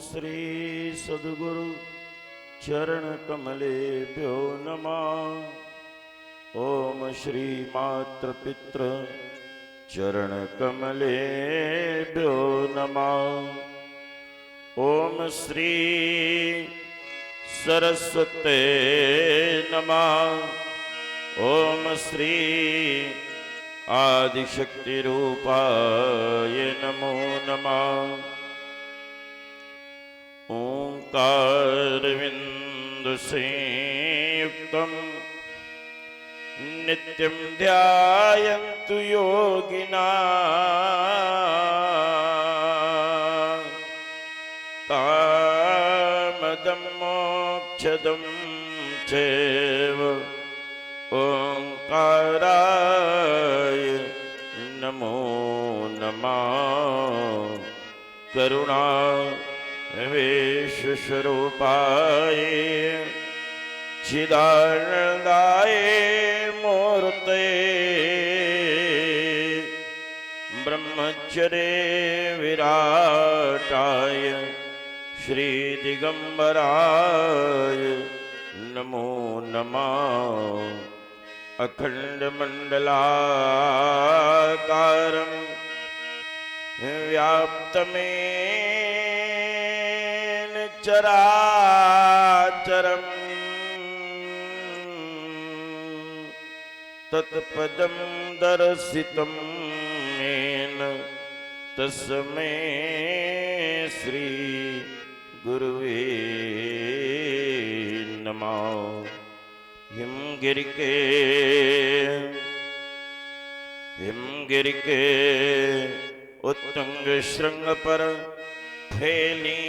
श्री सद्गुरु चरण कमलेभ्यो नमः। ओम श्री मातृपितृ चरण कमलेभ्यो नमः। ओम श्री सरस्वते नमः। ओम श्री आदिशक्ति रूपाय नमो नमः। ओंकारविंदु संयुक्तं नित्यं ध्यायन्तु योगिनाः कामदं मोक्षदं चैव ओंकाराय नमो नमः। करुणा विश्वस्वरूपाय चिदानन्दाय मूर्ते ब्रह्मचर्य विराटाय श्री दिगंबराय नमो नमः। अखंड मंडलाकारं व्याप्तमेन चराचरं तत्पदं दर्शितं येन तस्मै श्री गुरुवे नमः। हिमगिरि के उत्तुंग श्रृंग पर फैली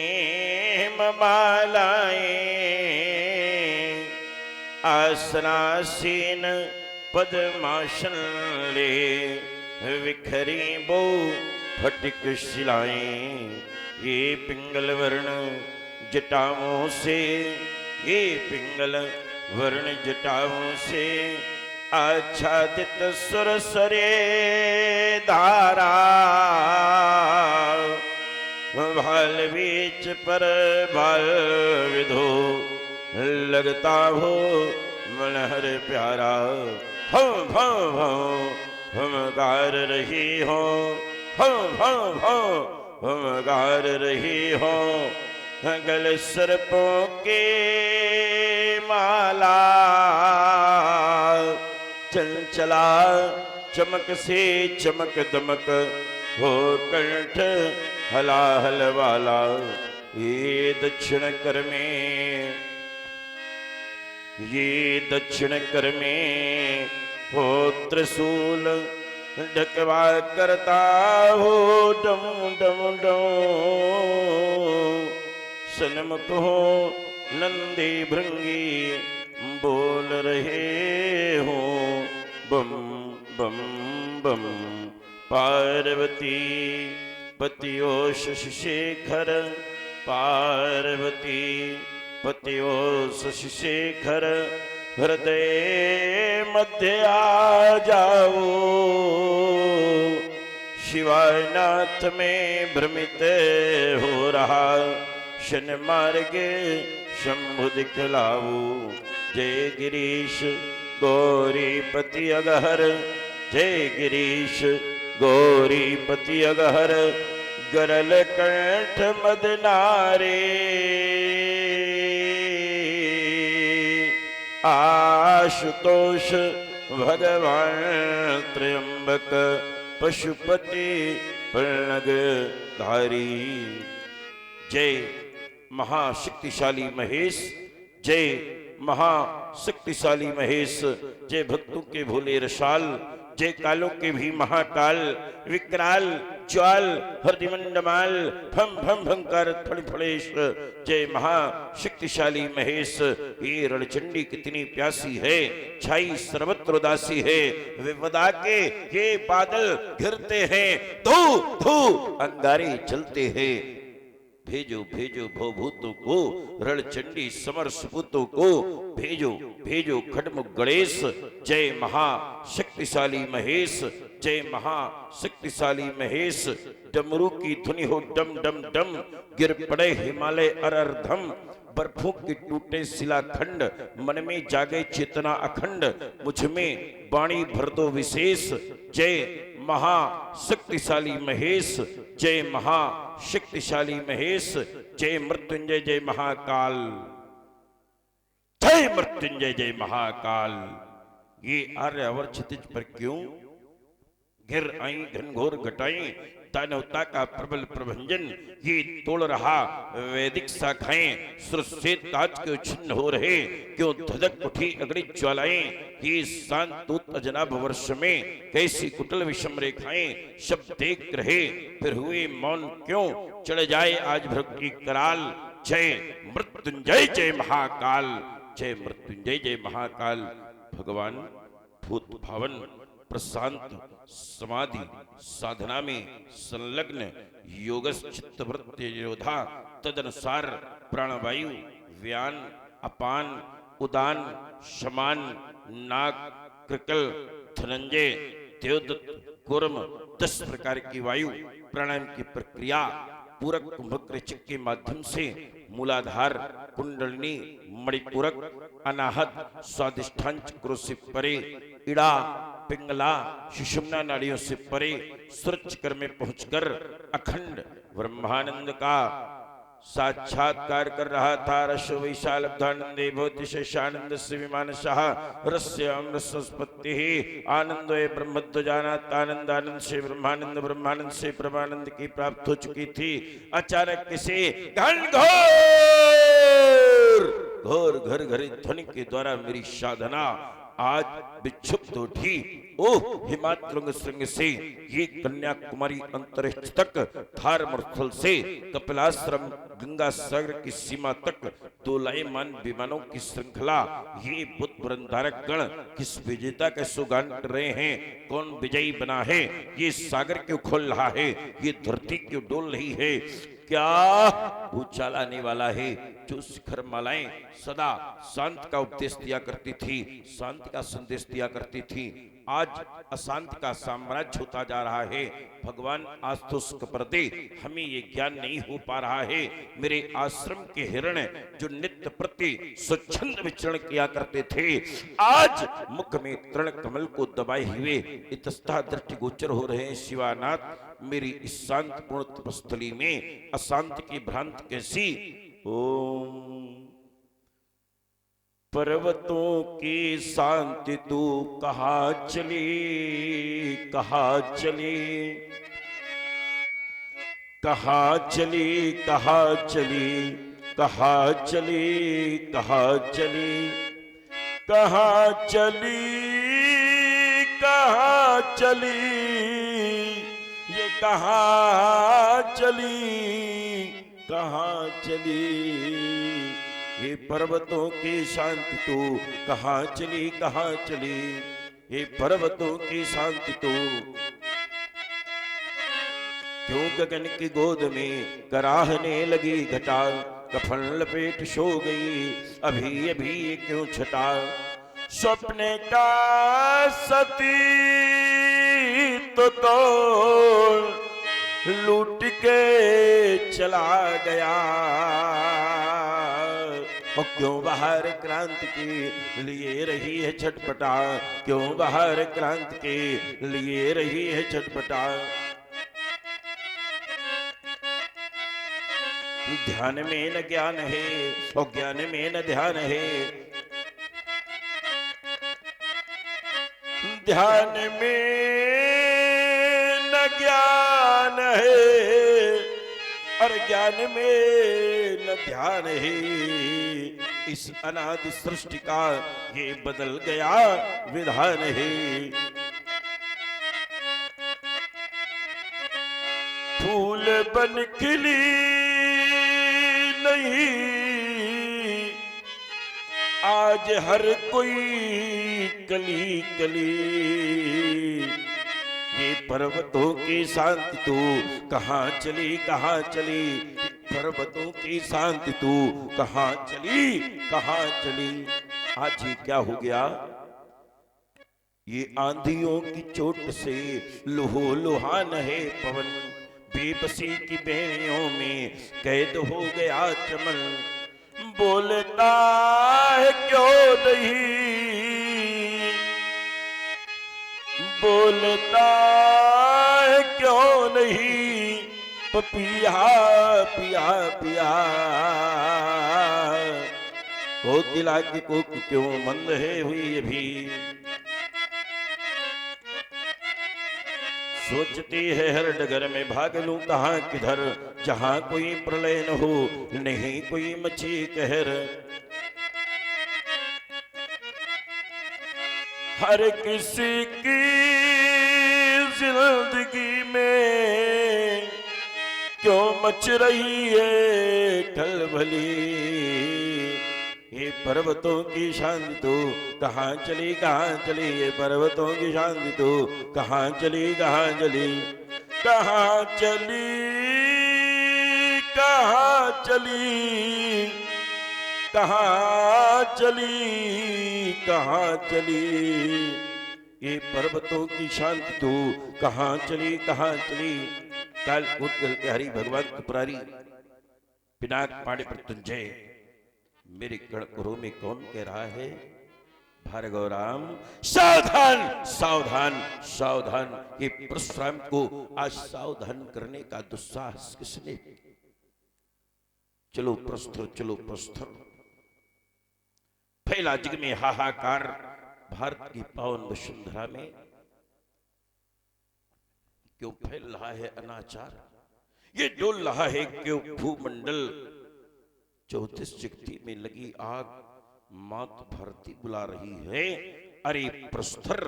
मालाएं आसनासीन पद्मासन ले विखरी बो फटिक शिलाएं। ये पिंगल वर्ण जटाओं से ये पिंगल वर्ण जटाओं से आच्छादित सुरसरे धारा भाल बीच पर भाल विधो लगता हो मनहर प्यारा। भव भव भव हम गार रही हो भव भव भव हम गार रही हो। गल सर्पों के माला चल चला चमक से चमक दमक हो कंठ हलाहल वाला। ये दक्षिण कर में हो त्रिशूल ढकवा करता हो डम डम डम। सन्मुख हो नंदी भृंगी बोल रहे हो बम बम बम। पार्वती पतियो शशिशेखर पार्वती पतियो शशिशेखर हृदय मध्य आ जाओ। शिवानाथ में भ्रमित हो रहा शन मार्ग शंभु दिखलाओ। जय गिरीश गौरीपति अगहर जय गिरीश गौरीपति अगहर। गरल कंठ मदनारे आशुतोष भगवान त्र्यंबक पशुपति प्रणग धारी। जय महाशक्तिशाली महेश जय महाशक्तिशाली महेश। जय भक्तों के भोले रसाल जय कालों के भी महाकाल विकराल ज्वाल हरदिमंडमाल फम फम भंकार फणफणेश। जय महाशक्तिशाली महेश। ये रणचंडी कितनी प्यासी है छाई सर्वत्र उदासी है। विपदा के ये बादल घिरते हैं धू धू अंगारे चलते हैं। भेजो भेजो भवभूतों को, रणचंडी समर सपूतों को भेजो भेजो खड्ग गणेश। जय महाशक्तिशाली महेश, जय महाशक्तिशाली महेश। डमरू की धुनि हो डम डम डम, गिर पड़े हिमालय अरर्धम। बर्फों के टूटे शिलाखंड, मन में जागे चेतना अखंड। मुझ में वाणी भर दो विशेष, जय महाशक्तिशाली महेश, जय महाशक्तिशाली महेश। जय मृत्युंजय जय महाकाल, जय मृत्युंजय जय महाकाल। ये आर्यावर क्षितिज पर क्यों घिर आई घनघोर घटाई, दानवता का प्रबल प्रभंजन ये तोड़ रहा वैदिक शाखाएं। सुर से ताज क्यों छिन्न हो रहे, क्यों धधक उठी अग्नि ज्वालाएं। ये शांत अजनाभ वर्ष में कैसी कुटिल विषम रेखाएं। शब्द देख रहे फिर हुए मौन क्यों, चढ़ जाए आज भ्रग की कराल। जय मृत्युंजय जय महाकाल, जय मृत्युंजय जय महाकाल। भगवान भूत भावन प्रशांत समाधि साधना में संलग्न योगस चित्तवृत्ति योद्धा, तदनुसार प्राणवायु व्यान अपान उदान शमान नाग कृकल धनंजय देवदत्त कुर्म 10 प्रकार की वायु प्राणायाम की प्रक्रिया पूरक कुंभक के माध्यम से मूलाधार कुंडलिनी मणिपूरक अनाहत स्वादिष्ठान चक्रों से परे, इड़ा पिंगला सुषुम्ना नाड़ियों से परे सूरज चक्र में पहुंचकर अखंड ब्रह्मानंद का साक्षात्कार कर रहा था। रस विशाल ब्धानंदे भवति शेषानंद से विमानशः रस्य अमृत संस्पत्ति आनंदो ब्रह्मध्वजानात् आनंद आनंद से ब्रह्मानंद ब्रह्मानंद से परमानंद की प्राप्त हो चुकी थी। अचानक किसी घोर घर घरी ध्वनि के द्वारा मेरी साधना आज विक्षुब्ध उठी। ओ हिमातृंग श्रृंग से ये कन्याकुमारी अंतरिक्ष तक, थार मरुस्थल से कपिलाश्रम गंगा सागर की सीमा तक दोलायमान विमानों की श्रृंखला। ये बुद्ध वृंदारक गण किस विजेता के सुगान कर रहे हैं, कौन विजयी बना है, ये सागर क्यों खोल रहा है, ये धरती क्यों डोल रही है, क्या ऊंचा लाने वाला है। जो शिखर मालाएं सदा शांत का उपदेश दिया करती थी, शांति का संदेश दिया करती थी, आज अशांति का साम्राज्य होता जा रहा है। भगवान आज तो उसके पर्दे हमें ये ज्ञान नहीं हो पा रहा है। मेरे आश्रम के हिरण जो नित्य प्रति स्वच्छंद विचरण किया करते थे, आज मुख में तृण कमल को दबाए हुए इतस्तः दृष्टि गोचर हो रहे हैं। शिवानाथ मेरी इस शांतिपूर्ण तपस्थली में अशांति की भ्रांति कैसी। ओम पर्वतों की शांति तू कहाँ चली, कहाँ चली, कहाँ चली, कहाँ चली, कहाँ चली, कहाँ चली, कहाँ चली, कहाँ चली, ये कहाँ चली, कहाँ चली। ये पर्वतों की शांति तू कहाँ चली, कहाँ चली, ये पर्वतों की शांति तू क्यों गगन की गोद में कराहने लगी घटा, कफन लपेट सो गई अभी अभी ये क्यों छटा। स्वप्ने का सती तो लूट के चला गया, और क्यों बाहर क्रांति के लिए रही है छटपटा, क्यों बाहर क्रांति के लिए रही है छटपटा। ध्यान में न ज्ञान है और ज्ञान में न ध्यान है, ध्यान में न ज्ञान है और ज्ञान में न ध्यान है। इस अनादि सृष्टि का ये बदल गया विधान है। फूल बन खिली नहीं आज हर कोई कली कली, ये पर्वतों की शांति तू कहाँ चली, कहाँ चली, पर्वतों की शांति तू कहां चली, कहां चली। आज ये क्या हो गया? ये आंधियों की चोट से लुहो लुहान है पवन, बेबसी की बेड़ियों में कैद हो गया चमन। बोलता है क्यों नहीं, बोलता है क्यों नहीं, पपिया पिया पिया। कोकिला की कोक क्यों मंद है हुई अभी, सोचती है हर डगर में भाग लूं कहां किधर, जहां कोई प्रलय न हो, नहीं कोई मची कहर। हर किसी की जिंदगी में क्यों मच रही है खलबली। ये पर्वतों की शांति तो कहां चली, कहां चली। ये पर्वतों की शांति तो कहां चली, कहां चली, कहां चली, कहां चली, कहां चली, कहां चली। ये पर्वतों की शांति तो कहां चली, कहां चली। काल कूटकल के हरि भगवान त्रिपुरारी पिनाक पाड़े मृत्युंजय, मेरे कणकुरों में कौन कह रहा है? भार्गव राम सावधान, सावधान, सावधान। ये परशुराम को आज सावधान करने का दुस्साहस किसने? चलो प्रस्थर, चलो प्रस्थर। फैला जग में हाहाकार, भारत की पावन वसुंधरा में क्यों फैल रहा है अनाचार? ये डोल रहा है क्यों भूमंडल? 34 जगती में लगी आग, मात भारती बुला रही है। अरे प्रस्थर,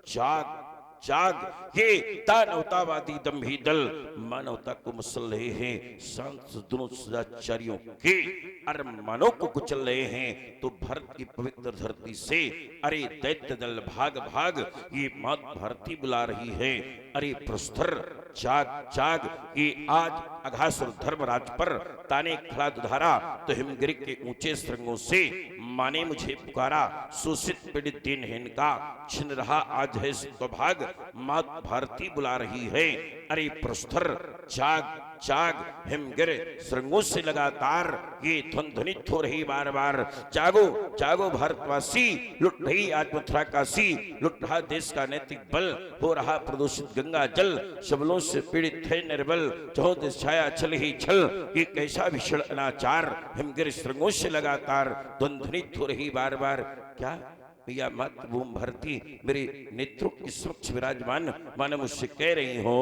जाग जाग। ये दानवतावादी दंभी दल मानवता को मसल रहे हैं, सांसदों सदाचारियों के अरमानों को कुचल रहे हैं। तो भारत की पवित्र धरती से अरे दैत्य दल भाग भाग, ये मात भारती बुला रही है। अरे प्रस्थर, जाग जाग। ये आज अघासुर धर्मराज पर ताने खड़ा दुधारा, तो हिमगिरी के ऊंचे श्रृंगों से माने मुझे पुकारा। शोषित पीड़ित दीनहीन का छिन रहा आज है सौभाग, मात भारती बुला रही है। अरे प्रस्थर, जाग जाग। हिमगिर श्रृंगों से लगातार ये ध्वनित हो रही बार बार। जागो जागो भारतवासी, लुट रही आज मथुरा काशी, लुट रहा देश का नैतिक बल, हो रहा प्रदूषित गंगा जल, सबलों से पीड़ित है निर्बल, जहाँ देश छाया छल ही छल। ये कैसा भीषण अनाचार, हिमगिर श्रृंगों से लगातार ध्वनित हो रही बार बार। क्या भैया मातृभूमि भारती मेरे नेत्रों के समक्ष विराजमान मानो मुझसे कह रही हो?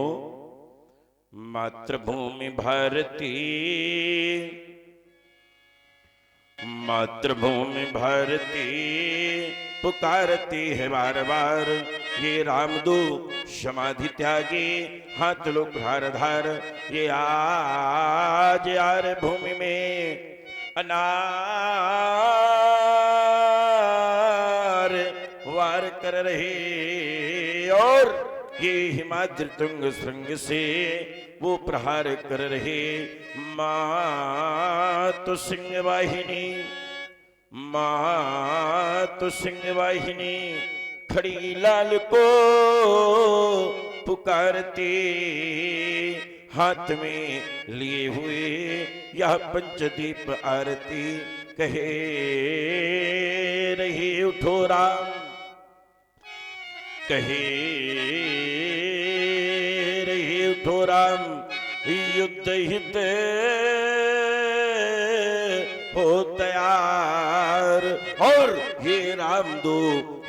मातृभूमि भारती, मातृभूमि भारती पुकारती है बार बार। ये रामदू समाधि त्यागी, हाथ लो धार धार। ये आज यार भूमि में अनार वार कर रहे, और ये हिमाद्रि तुंग श्रृंग से वो प्रहार कर रहे। माँ तो सिंह वाहिनी, माँ तो सिंह वाहिनी, खड़ी लाल को पुकारती, हाथ में लिए हुए यह पंचदीप आरती। कहे रही उठो राम, कहे रही उठो राम, युद्ध हित हो तैयार। और ये राम दो,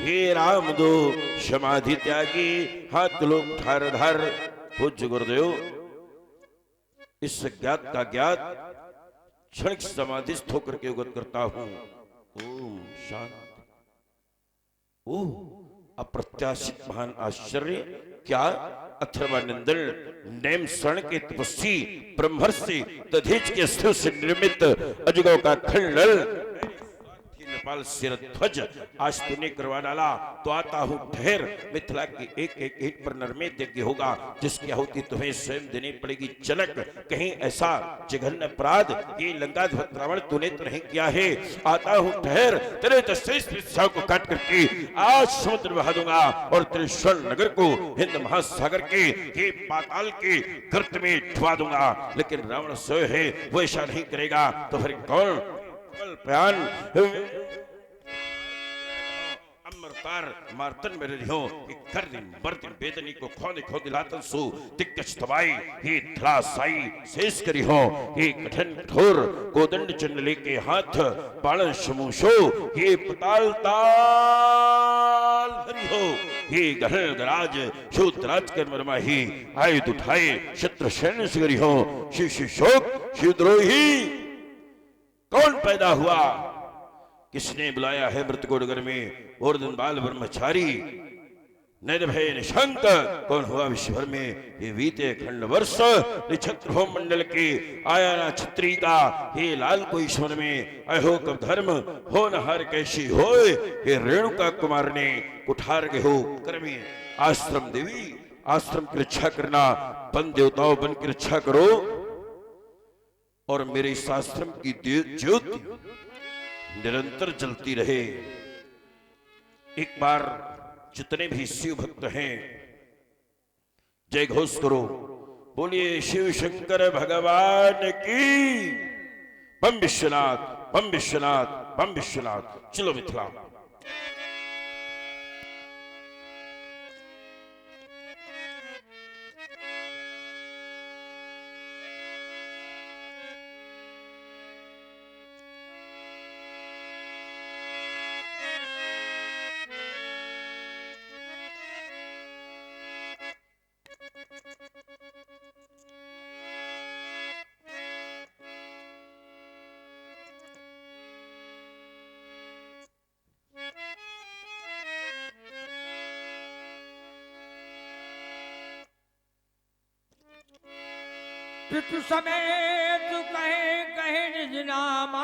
ये राम दो समाधि त्यागी, हाथ लोग ठार धार। पूज्य गुरुदेव, इस ज्ञात का ज्ञात क्षणिक समाधिस्थ होकर के उगत करता हूं। ओम शांति। ओह अप्रत्याशित महान आश्चर्य! क्या अथर्वानंदन नेम स्वर्ण के तपस्वी ब्रह्मर्षि दधीच के स्थल से निर्मित अजगौ का खंडल कृपाल सिरध्वज, आज तूने करवा डाला तो आता हूँ ठहर। मिथिला की एक एक ईंट पर नरमेध यज्ञ होगा, जिसकी आहुति तुम्हें स्वयं देनी पड़ेगी जनक। कहीं ऐसा जघन्य अपराध ये लंकाध्वज रावण तूने तो नहीं किया है। आता हूँ ठहर, तेरे तस्वीर को काट करके आज समुद्र बहा दूंगा और तेरे स्वर्ण नगर को हिंद महासागर के ये पाताल के गर्त में डुबा दूंगा। लेकिन रावण स्वयं है वो ऐसा नहीं करेगा तो फिर कौन? प्यान अमरतार मार्तन में रही हो कि कर दिन बर्तन बेदनी को खोने खो दिलातन सु दिक्कच तबाई ये धरासाई शेष करी हो। ये कठिन कठोर कोदंड चंडले के हाथ बाण समूशो ये पताल ताल भरी हो। ये गहन गराज शूद्राज कर मरमाही आयुध उठाए शत्रु सैन्य से करी हो। शिशु शोक शिवद्रोही कौन पैदा हुआ? किसने बुलाया है मृत को डगर में? और दिन बाल ब्रह्मचारी निर्भय निशंक कौन हुआ विश्व भर में? ये बीते खंड वर्ष निछत्र हो मंडल के आया ना छत्री का। ये लाल को ईश्वर में अहो कब धर्म हो न हर कैसी होए। ये रेणुका कुमार ने कुठार के हो कर्मी आश्रम देवी आश्रम की रक्षा करना। बन देवताओं बन की रक्षा करो और मेरे इस आश्रम की ज्योति निरंतर जलती रहे। एक बार जितने भी शिव भक्त हैं जय घोष करो, बोलिए शिव शंकर भगवान की। बम विश्वनाथ बम विश्वनाथ बम विश्वनाथ। चलो मिथिला। पितु समेत कहे कहे निज नामा,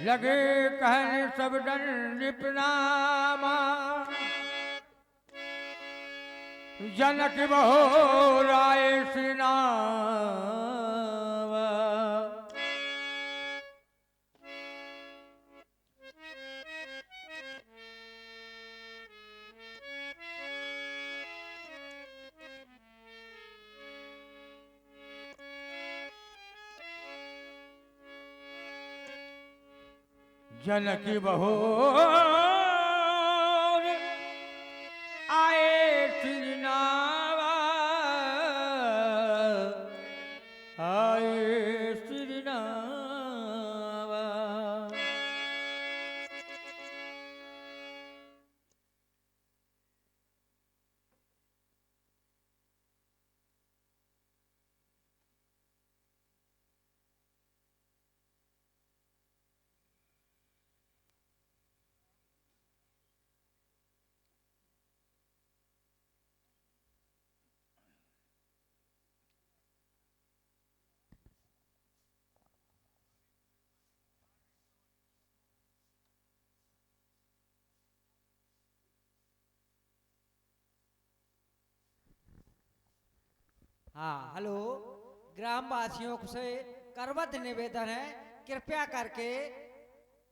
लगे कहने सब दंड प्रणामा। जनक बहो राय श्री नाम, जनक बहो आए श्री नावा, आए श्री नावा। हाँ हेलो, ग्राम वासियों से करवत निवेदन है, कृपया करके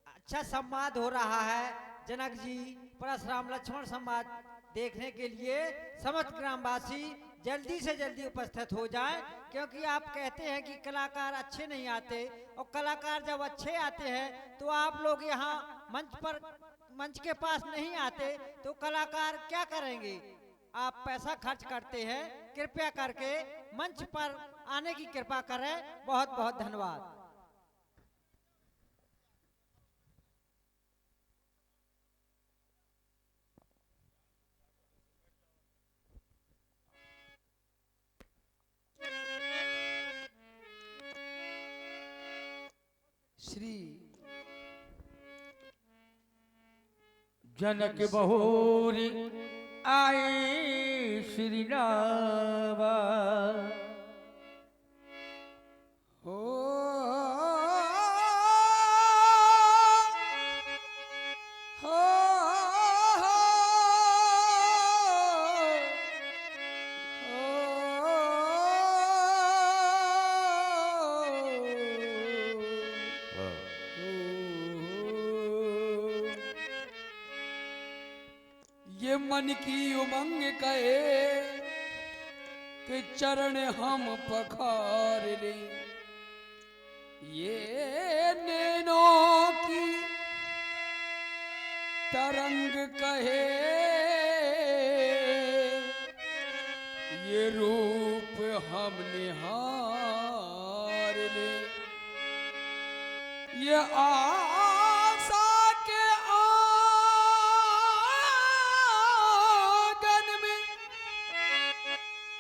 अच्छा संवाद हो रहा है जनक जी परशुराम लक्ष्मण संवाद देखने के लिए समस्त ग्रामवासी जल्दी से जल्दी उपस्थित हो जाएं, क्योंकि आप कहते हैं कि कलाकार अच्छे नहीं आते, और कलाकार जब अच्छे आते हैं तो आप लोग यहाँ मंच के पास नहीं आते तो कलाकार क्या करेंगे? आप पैसा खर्च करते हैं, कृपया करके मंच पर आने की कृपा करें। बहुत बहुत धन्यवाद। श्री जनक बहुरी आए श्री नावा, हो ये मन की उमंग कहे कि चरण हम पखार ले, ये नैनों की तरंग कहे ये रूप हम निहार ले, ये आशा के आंगन में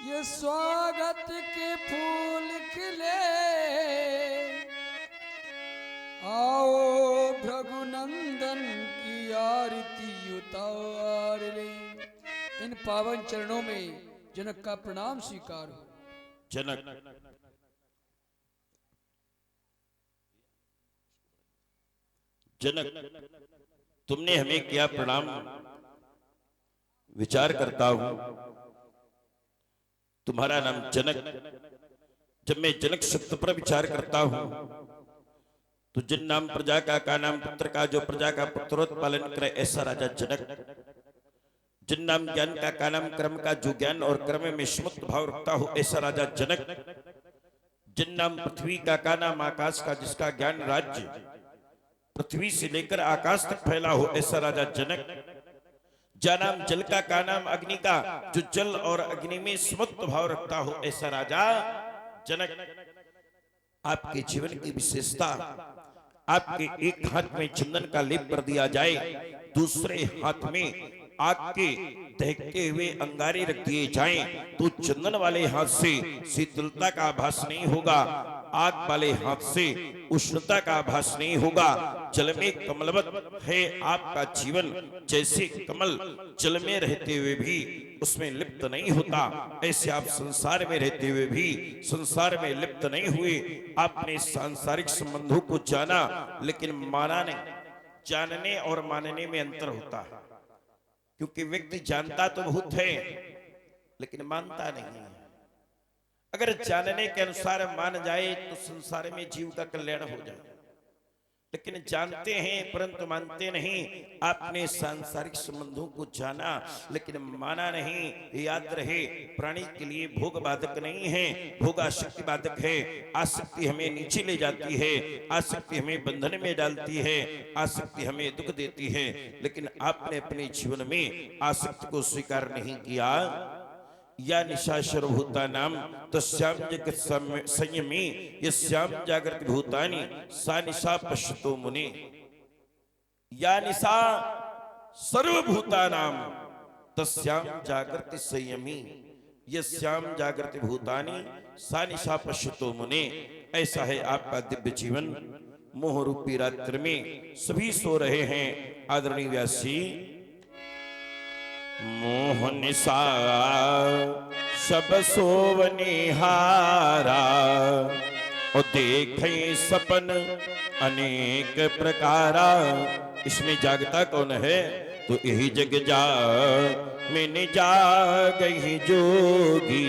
ये स्वागत के फूल खिले, आओ भृगुनंदन की आरती उतार ले। इन पावन चरणों में जनक का प्रणाम स्वीकार हो। जनक जनक तुमने हमें किया प्रणाम, विचार करता हूं तुम्हारा नाम जनक। जब मैं जनक शब्द पर विचार करता हूं तो जिन नाम प्रजा का नाम पुत्र का, जो प्रजा का पुत्रोत्पालन करे ऐसा राजा जनक। जिन नाम ज्ञान का नाम कर्म का, जो ज्ञान और कर्म में स्मुत भाव रखता हो ऐसा राजा जनक। जिन नाम पृथ्वी का नाम आकाश का, जिसका ज्ञान राज्य पृथ्वी से लेकर आकाश तक फैला हो ऐसा राजा जनक। जा नाम जल का नाम अग्नि का, जो जल और अग्नि में स्मुत भाव रखता हो ऐसा राजा जनक। आपके जीवन की विशेषता, आपके एक हाथ में चंदन का लेप कर दिया जाए, दूसरे हाथ में आग के दहकते हुए अंगारे रख दिए जाएं तो चंदन वाले हाथ से शीतलता का आभास नहीं होगा, आग वाले हाथ से उष्णता का आभास नहीं होगा। जल में कमलवत है आपका जीवन, जैसे कमल जल में रहते हुए भी उसमें लिप्त नहीं होता, ऐसे आप संसार में रहते हुए भी संसार में लिप्त नहीं हुए। आपने सांसारिक संबंधों को जाना लेकिन माना नहीं। जानने और मानने में अंतर होता है, क्योंकि व्यक्ति जानता तो बहुत है लेकिन मानता नहीं है। अगर जानने के अनुसार मान जाए तो संसार में जीव का कल्याण हो जाए, लेकिन जानते हैं परंतु मानते नहीं। आपने सांसारिक संबंधों को जाना लेकिन माना नहीं। याद रहे, प्राणी के लिए भोग बाधक नहीं है, भोग आसक्ति बाधक है। आसक्ति हमें नीचे ले जाती है, आसक्ति हमें बंधन में डालती है, आसक्ति हमें दुख देती है। लेकिन आपने अपने जीवन में आसक्ति को स्वीकार नहीं किया। या निशा सर्वभूता नाम तस्याम जगत संयमी यस्याम जागृत भूतानि सा निशा पश्यतो मुनि। या निशा सर्वभूता नाम तस्याम जागृत संयमी यस्याम जागृत भूतानि सा निशा पश्यतो मुनि। ऐसा है आपका दिव्य जीवन। मोह रूपी रात्रि में सभी सो रहे हैं। आदरणीय व्यास जी, मोह निशा सब सोवनिहारा और देखे सपन अनेक प्रकारा। इसमें जागता कौन है? तो यही जग जा मैंने जागही जोगी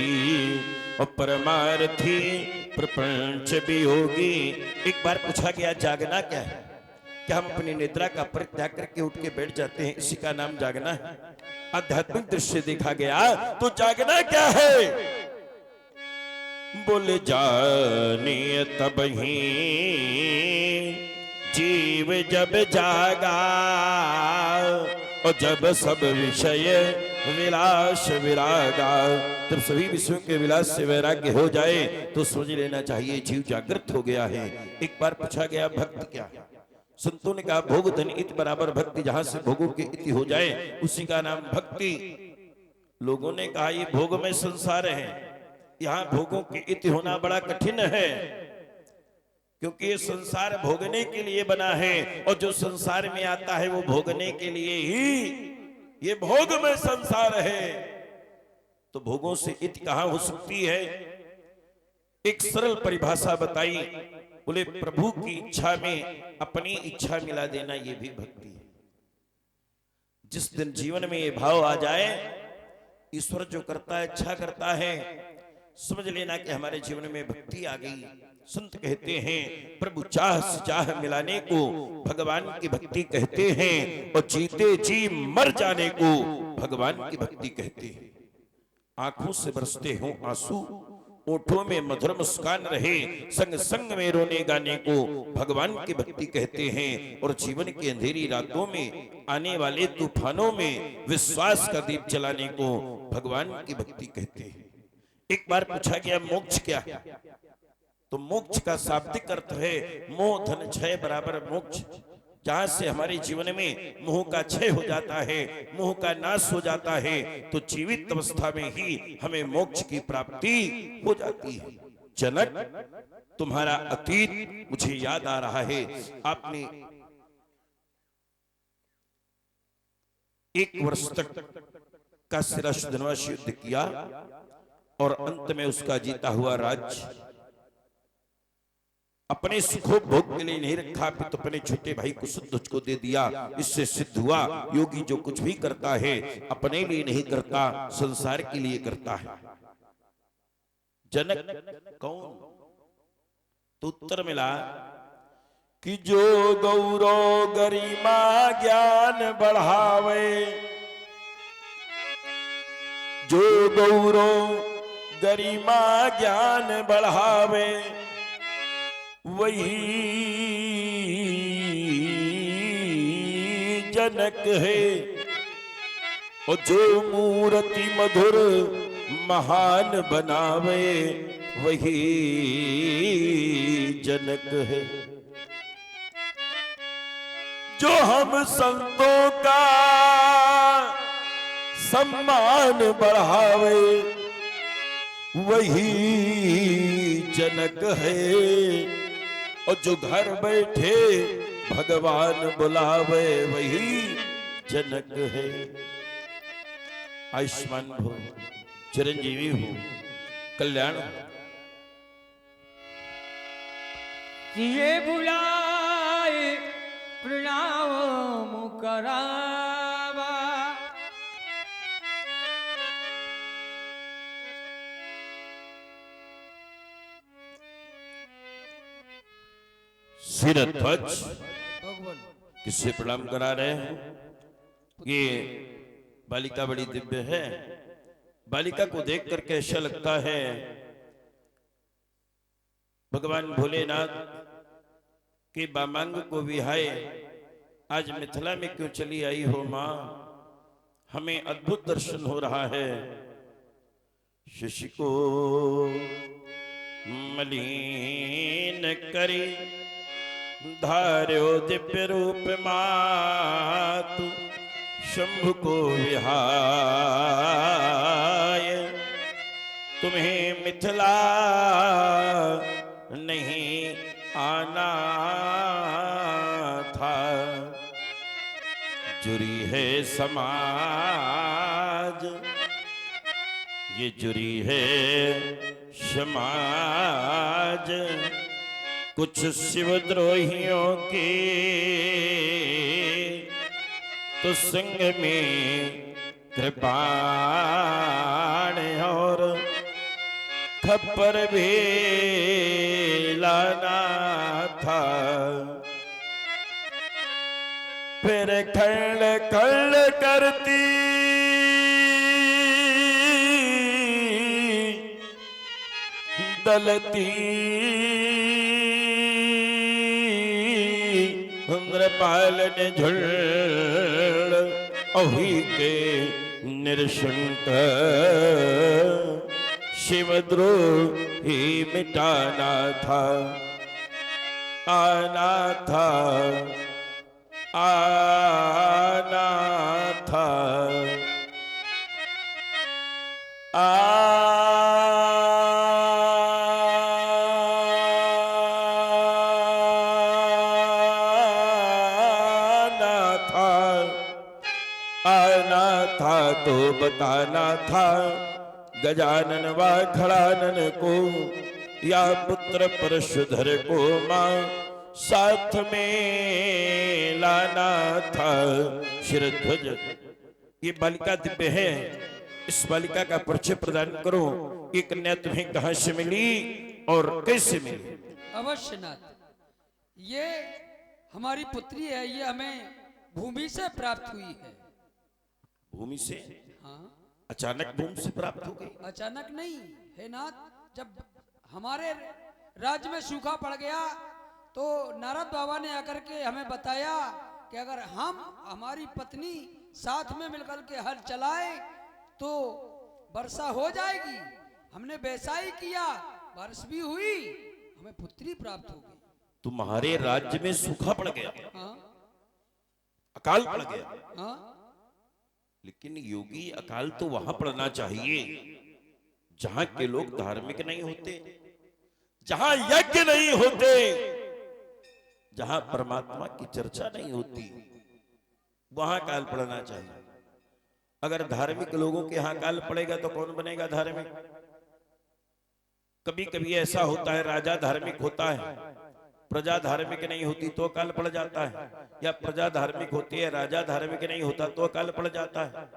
और परमार्थी प्रपंच वियोगी। एक बार पूछा गया जागना क्या है? क्या हम अपनी निद्रा का परित्याग करके उठ के बैठ जाते हैं, इसी का नाम जागना है? आध्यात्मिक दृश्य देखा गया तो जागना क्या है? बोले जानिए तब ही जीव जब जागा और जब सब विषय विलास विरागा। जब सभी विषयों के विलास से वैराग्य हो जाए तो समझ लेना चाहिए जीव जागृत हो गया है। एक बार पूछा गया भक्ति क्या है? संतों ने कहा भोग धन इति बराबर भक्ति। जहां से भोगों की इति हो जाए उसी का नाम भक्ति। लोगों ने कहा ये भोग में संसार है, यहाँ भोगों की इति होना बड़ा कठिन है, क्योंकि ये संसार भोगने के लिए बना है और जो संसार में आता है वो भोगने के लिए ही। ये भोग में संसार है तो भोगों से इति कहां हो सकती है? एक सरल परिभाषा बताई। बोले प्रभु की इच्छा में अपनी इच्छा मिला देना ये भी भक्ति है। जिस दिन जीवन में ये भाव आ जाए ईश्वर जो करता है अच्छा करता है, समझ लेना कि हमारे जीवन में भक्ति आ गई। संत कहते हैं प्रभु चाह से चाह मिलाने को भगवान की भक्ति कहते हैं, और जीते जी मर जाने को भगवान की भक्ति कहते हैं। आंखों से बरसते हों आंसू, ओठों में मधुर मुस्कान रहे, संग संग में रोने गाने को भगवान की भक्ति कहते हैं। और जीवन की अंधेरी रातों में आने वाले तूफानों में विश्वास का दीप जलाने को भगवान की भक्ति कहते हैं। एक बार पूछा गया मोक्ष क्या है, तो मोक्ष का शाब्दिक अर्थ है मोह धन क्षय बराबर मोक्ष। जहां से हमारे जीवन में मोह का क्षय हो जाता है, मोह का नाश हो जाता है, तो जीवित अवस्था में ही हमें मोक्ष की प्राप्ति हो जाती है। जनक तुम्हारा अतीत मुझे याद आ रहा है। आपने 1 वर्ष तक का शिराशुधनवास युद्ध किया और अंत में उसका जीता हुआ राज्य अपने सुखों भोग के लिए नहीं रखा, फिर तो अपने छोटे भाई कुशुध्वज को दे दिया। इससे सिद्ध हुआ योगी जो कुछ भी करता है अपने लिए नहीं करता, संसार के लिए करता है। जनक कौन? तो उत्तर मिला कि जो गौरव गरिमा ज्ञान बढ़ावे, जो गौरव गरिमा ज्ञान बढ़ावे, वही जनक है। और जो मूर्ति मधुर महान बनावे, वही जनक है। जो हम संतों का सम्मान बढ़ावे, वही जनक है। और जो घर बैठे भगवान बुलावे, वही जनक है। आयुष्मान हो, चिरंजीवी हो, कल्याण हो। ये बुलाए प्रणाम करावा, सिरध्वज भगवान किससे प्रणाम करा रहे हैं? ये बालिका बड़ी दिव्य है। बालिका को देख करके ऐसा लगता है भगवान भोलेनाथ के बामांग को विहाय आज मिथिला में क्यों चली आई हो मां? हमें अद्भुत दर्शन हो रहा है। शशि को मलिन करी धार्यो दिव्य रूप मातु, शंभु को विहाय तुम्हें मिथिला नहीं आना था। जुरी है समाज, ये जुरी है समाज, कुछ शिवद्रोहियों के तो संग में कृपाण और खप्पर भी लाना था। फिर खंड खंड करती दलती नृपाल ने झुल अही के निरशंक शिवद्रोही मिटाना था। आना था, आना था, आना था तो बताना था गजानन व खड़ानन को, या पुत्र परशुधर को मां साथ में लाना था। शिरध्वज ये बालिका दिव्य है, इस बालिका का परिचय प्रदान करो। ये कन्या तुम्हें कहां से मिली और कैसे मिली? अवश्य नाथ, ये हमारी पुत्री है, ये हमें भूमि से प्राप्त हुई है। भूमि से? हाँ, अचानक भूमि से प्राप्त हो गई? अचानक नहीं है नाथ, जब हमारे राज्य में सूखा पड़ गया तो नारद बाबा ने आकर के हमें बताया कि अगर हम हमारी पत्नी साथ में मिलकर के हल चलाए तो वर्षा हो जाएगी। हमने वैसा ही किया, बारिश भी हुई, हमें पुत्री प्राप्त हो गई। तुम्हारे राज्य में सूखा पड़ गया? हाँ, अकाल पड़ गया? हाँ, लेकिन योगी, अकाल तो वहां पड़ना चाहिए जहां के लोग धार्मिक नहीं होते, जहां यज्ञ नहीं होते, जहां परमात्मा की चर्चा नहीं होती, वहां काल पड़ना चाहिए। अगर धार्मिक लोगों के यहां काल पड़ेगा तो कौन बनेगा धार्मिक? कभी कभी ऐसा होता है, राजा धार्मिक होता है, प्रजा धार्मिक नहीं होती तो काल पड़ जाता है, या प्रजा धार्मिक होती है, राजा धार्मिक नहीं होता तो काल पड़ जाता है।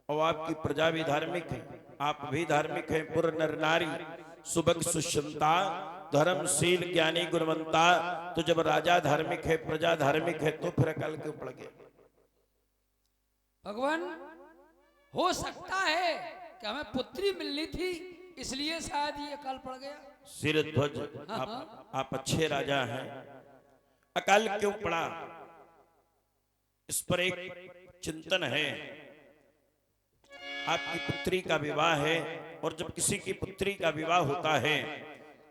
और आपकी प्रजा भी धार्मिक है, आप भी धार्मिक हैं, पुर नर नारी सुबक सुषमता धर्मशील ज्ञानी गुणवंता। तो जब राजा धार्मिक है, प्रजा धार्मिक है, तो फिर अकाल क्यों पड़ गया? भगवान, हो सकता है कि हमें पुत्री मिलनी थी, इसलिए शायद ये अकाल पड़ गया। सिरध्वज, आप अच्छे राजा हैं, अकाल क्यों पड़ा? इस पर एक चिंतन है। आपकी पुत्री का विवाह है, और जब किसी की पुत्री का विवाह होता है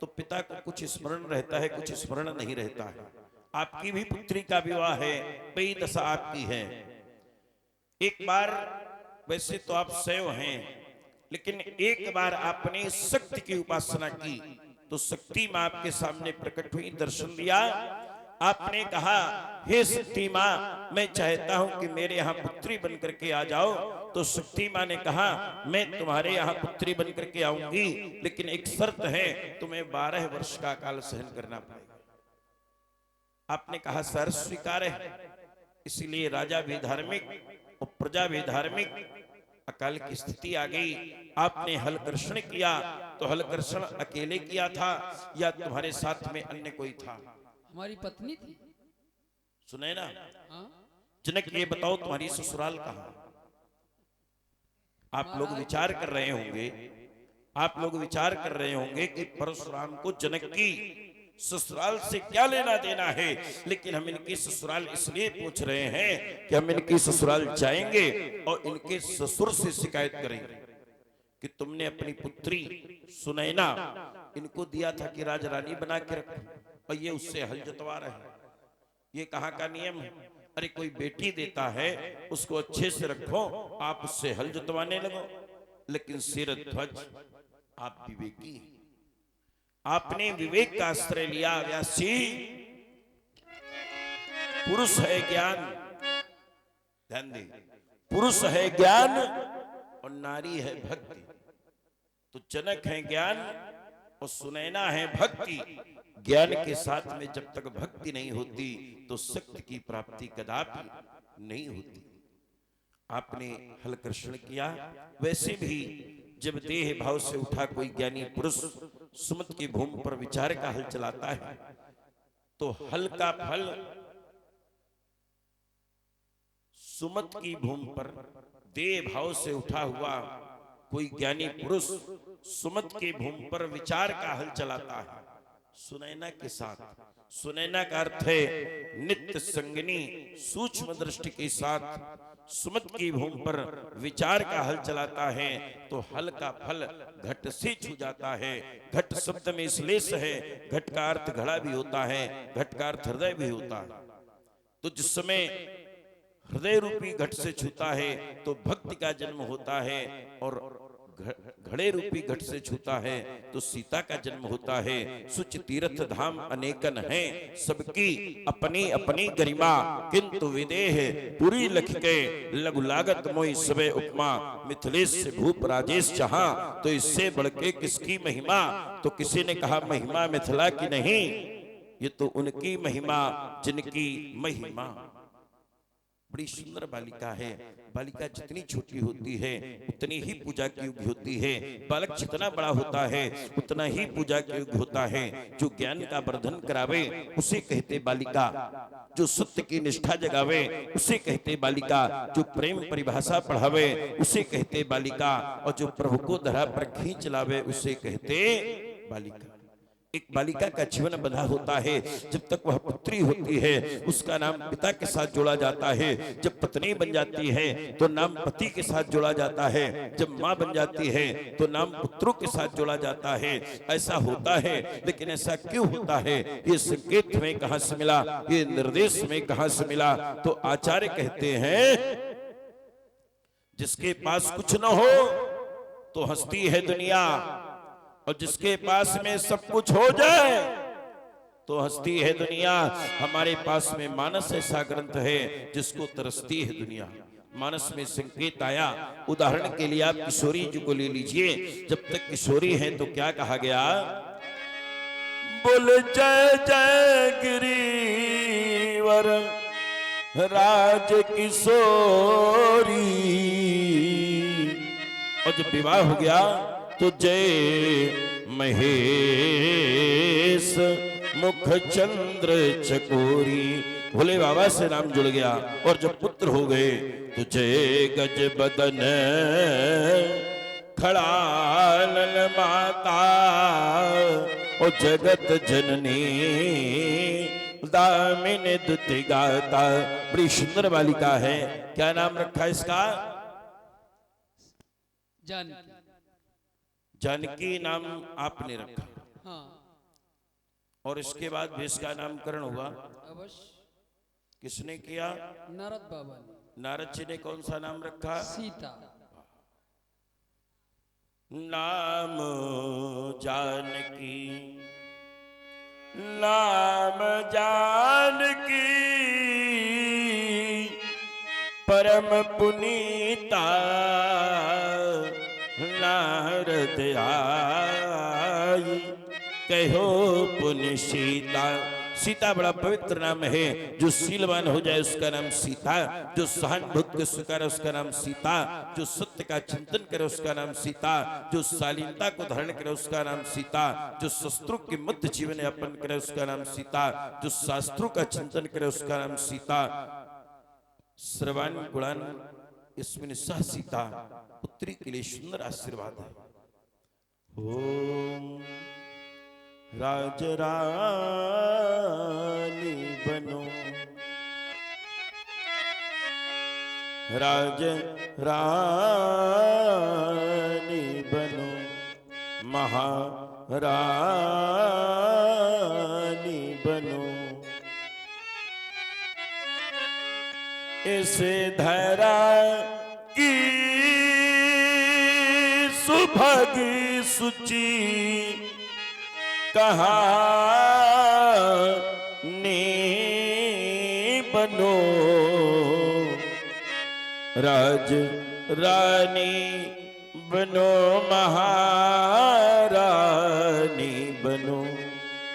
तो पिता को कुछ स्मरण रहता है, कुछ स्मरण नहीं रहता है। आपकी भी पुत्री का विवाह है, कई दशा आपकी है। एक बार, वैसे तो आप शैव हैं, लेकिन एक बार आपने शक्ति की उपासना की तो शक्ति मां आपके सामने प्रकट हुई, दर्शन दिया। आपने कहा, हे शक्ति मां, मैं चाहता हूं कि मेरे यहाँ पुत्री बनकर के आ जाओ। तो शक्ति मां ने कहा, मैं तुम्हारे यहाँ पुत्री बनकर के आऊंगी, लेकिन एक शर्त है, तुम्हें 12 वर्ष का काल सहन करना पड़ेगा। आपने कहा, सर स्वीकार है। इसलिए राजा भी धार्मिक और प्रजा भी धार्मिक। अकाल की स्थिति आ गई, आपने हलकर्षण किया, तो हलकर्षण अकेले किया था या तुम्हारे साथ में अन्य कोई था? हमारी पत्नी थी। सुने ना? हाँ? जनक, ये बताओ तुम्हारी ससुराल कहाँ? आप लोग विचार कर रहे होंगे, आप लोग विचार कर रहे होंगे कि परशुराम को जनक की ससुराल से क्या लेना देना है। लेकिन हम इनकी ससुराल इसलिए पूछ रहे हैं कि हम इनकी ससुराल जाएंगे और इनके ससुर से शिकायत करेंगे कि तुमने अपनी पुत्री सुनैना इनको दिया था कि राजरानी बना के रखो, और ये उससे हल जुतवा रहे हैं। ये कहाँ का नियम है? अरे कोई बेटी देता है, उसको अच्छे से रखो, आप उससे हल जुतवाने लगो। लेकिन सिरध्वज, आप विवेकी, आपने विवेक का आश्रय लिया। व्यासी, पुरुष है ज्ञान, ध्यान दे, पुरुष है ज्ञान और नारी है भक्ति। तो जनक है ज्ञान और सुनैना है भक्ति। ज्ञान के साथ में जब तक भक्ति नहीं होती तो शक्ति की प्राप्ति कदापि नहीं होती। आपने हलकर्षण किया। वैसे भी जब देह भाव से उठा कोई ज्ञानी पुरुष सुमत की भूमि पर विचार का हल चलाता है तो हल का फल सुमत की भूमि पर देह भाव से उठा हुआ कोई ज्ञानी पुरुष सुमत की भूमि पर विचार का हल चलाता है सुनैना के साथ। सुनैना का अर्थ है नित्य संगिनी, सूक्ष्म दृष्टि के साथ सुमत की भूमि पर विचार का हल चलाता है तो हल का फल घट से छू जाता है। घट शब्द में श्लेष है, घट का अर्थ घड़ा भी होता है, घट का अर्थ हृदय भी होता है। तो जिस समय हृदय रूपी घट से छूता है तो भक्ति का जन्म होता है, और घड़े रूपी घट से छूता है तो सीता का जन्म होता है। सुच तीर्थ धाम अनेकन हैं, सबकी अपनी अपनी गरिमा, किंतु विदेह पूरी लख के लघु लागत मोई सबे उपमा। मिथिलेश से भूप राजेश जहां, तो इससे बढ़ के किसकी महिमा। तो किसी ने कहा महिमा मिथिला की नहीं, ये तो उनकी महिमा जिनकी महिमा बड़ी सुंदर बालिका है। बालिका जितनी छोटी होती है उतनी ही पूजा की योग्य होती है। बालक जितना बड़ा होता है उतना ही पूजा के योग्य होता है। जो ज्ञान का वर्धन करावे उसे कहते बालिका, जो सत्य की निष्ठा जगावे उसे कहते बालिका, जो प्रेम परिभाषा पढ़ावे उसे कहते बालिका, और जो प्रभु को धरा पर खींच लावे उसे कहते बालिका। एक बालिका का जीवन बंधा होता है। जब तक वह पुत्री होती है उसका नाम पिता के साथ जोड़ा जाता है। जब पत्नी बन जाती है तो नाम पति के साथ जोड़ा जाता है। जब माँ बन जाती है तो नाम पुत्रों के साथ जोड़ा जाता है। ऐसा होता है, लेकिन ऐसा क्यों होता है? ये संकेत में कहां से मिला, ये निर्देश में कहां से मिला? तो आचार्य कहते हैं जिसके पास कुछ न हो तो हंसती है दुनिया, और जिसके पास में सब कुछ हो जाए तो हंसती है दुनिया। हमारे पास में मानस ऐसा ग्रंथ है जिसको तरसती है दुनिया। मानस में संकेत आया, उदाहरण के लिए आप किशोरी जी को ले लीजिए। जब तक किशोरी है तो क्या कहा गया? बोल जय जय गिरिवर राज किशोरी, और जब विवाह हो गया तो जय महेश मुख चंद्र चकोरी, भोले बाबा से नाम जुड़ गया। और जब पुत्र हो गए तो जय गज बदन खड़ालन माता, और जगत जननी दामिनी दुति गाता। बड़ी सुंदर बालिका है। क्या नाम रखा इसका? जानकी। जानकी नाम आपने रखा। हाँ और इसके बाद भी इसका नामकरण हुआ। अवश्य। किसने किया? नारद बाबा ने। नारद जी ने कौन सा नाम रखा? सीता। नाम जानकी, नाम जानकी परम पुनीता, नारद आई कहो पुण्य सीता। सीता बड़ा पवित्र नाम है। जो शीलवान हो जाए उसका नाम सीता, जो सहानुभूति स्वीकार उसका नाम सीता, जो सत्य का चिंतन करे उसका नाम सीता, जो शालीनता को धारण करे उसका नाम सीता, जो शस्त्रों के मध्य जीवन यापन करे उसका नाम सीता, जो शास्त्रों का चिंतन करे उसका नाम सीता। श्रवण गुणान इसमें सह सीता पुत्री के लिए सुंदर आशीर्वाद है। ओम राज रानी बनो, राज रानी बनो, महारानी बनो। इसे धरा की सुभग सुची कहानी बनो, राज रानी बनो, महारानी बनो।